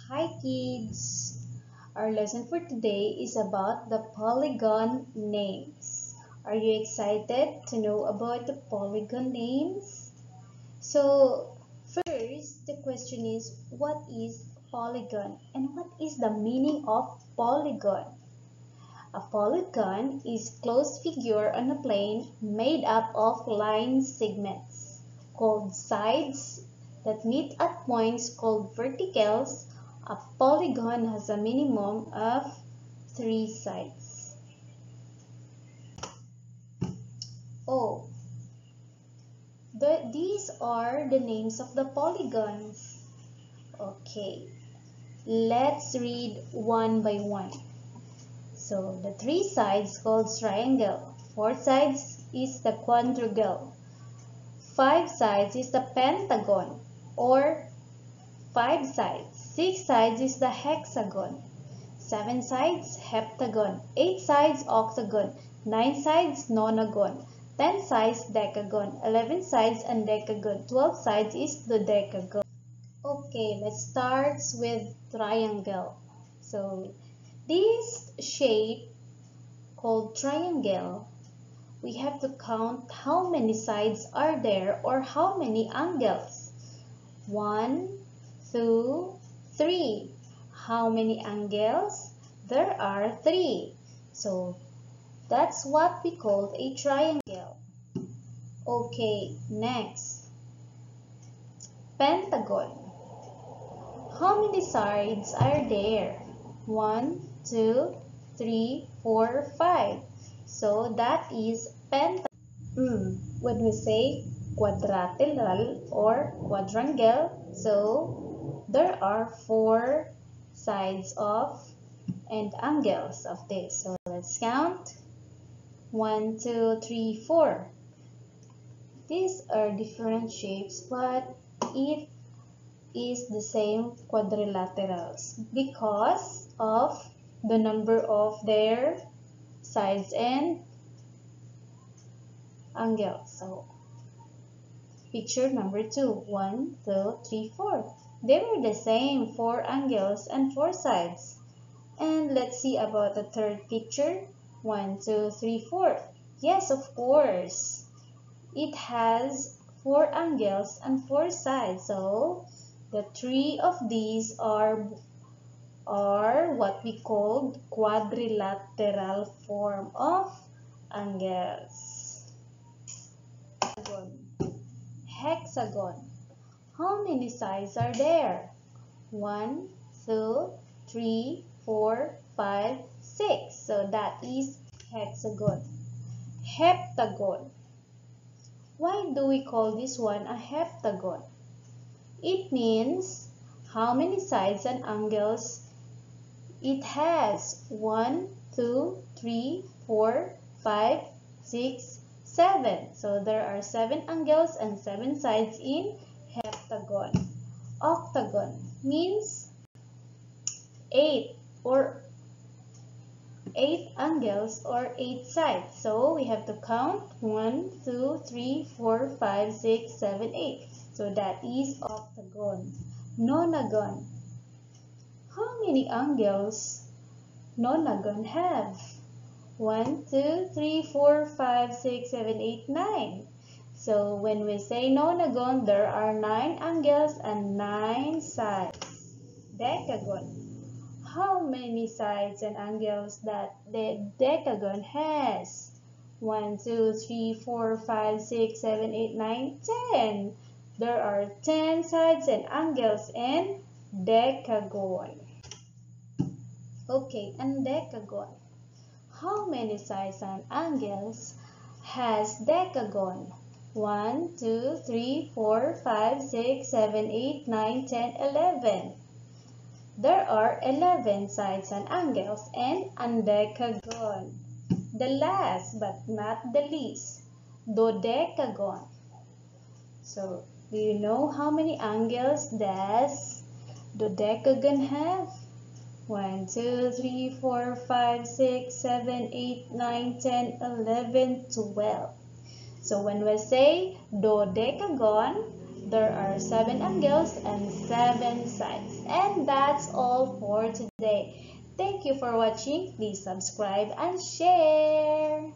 Hi kids! Our lesson for today is about the polygon names. Are you excited to know about the polygon names? So first, the question is, what is polygon and what is the meaning of polygon? A polygon is closed figure on a plane made up of line segments called sides that meet at points called verticals. A polygon has a minimum of 3 sides. Oh, these are the names of the polygons. Okay, let's read one by one. So the 3 sides called triangle, 4 sides is the quadrangle, 5 sides is the pentagon or 5 sides, 6 sides is the hexagon, 7 sides heptagon, 8 sides octagon, 9 sides nonagon, 10 sides decagon, 11 sides endecagon, 12 sides is dodecagon. Okay, let's start with triangle. So this shape called triangle, we have to count how many sides are there or how many angles. 1, 2, 3. How many angles? There are 3. So that's what we call a triangle. Okay, next. Pentagon. How many sides are there? 1, 2, 3, 4, 5. So that is pentagon. When we say quadrilateral or quadrangle, so there are 4 sides of and angles of this. So let's count. 1, 2, 3, 4. These are different shapes, but it is the same quadrilaterals because of the number of their sides and angles. So picture number 2, 1, 2, 3, 4. They were the same 4 angles and 4 sides. And let's see about the third picture. 1, 2, 3, 4. Yes, of course. It has 4 angles and 4 sides. So the 3 of these are what we call quadrilateral form of angles. Hexagon. How many sides are there? 1, 2, 3, 4, 5, 6. So that is hexagon. Heptagon. Why do we call this one a heptagon? It means how many sides and angles it has. 1, 2, 3, 4, 5, 6, 7. So there are 7 angles and 7 sides in heptagon. Octagon means 8 or 8 angles or 8 sides. So we have to count 1, 2, 3, 4, 5, 6, 7, 8. So that is octagon. Nonagon. How many angles nonagon have? 1, 2, 3, 4, 5, 6, 7, 8, 9. So when we say nonagon, there are 9 angles and 9 sides. Decagon. How many sides and angles that the decagon has? 1, 2, 3, 4, 5, 6, 7, 8, 9, 10. There are 10 sides and angles in decagon. Okay, and decagon. How many sides and angles has decagon? 1, 2, 3, 4, 5, 6, 7, 8, 9, 10, 11. There are 11 sides and angles in decagon. The last but not the least, dodecagon. So, do you know how many angles does dodecagon have? 1, 2, 3, 4, 5, 6, 7, 8, 9, 10, 11, 12. So when we say dodecagon, There are 7 angles and 7 sides. And that's all for today. Thank you for watching. Please subscribe and share.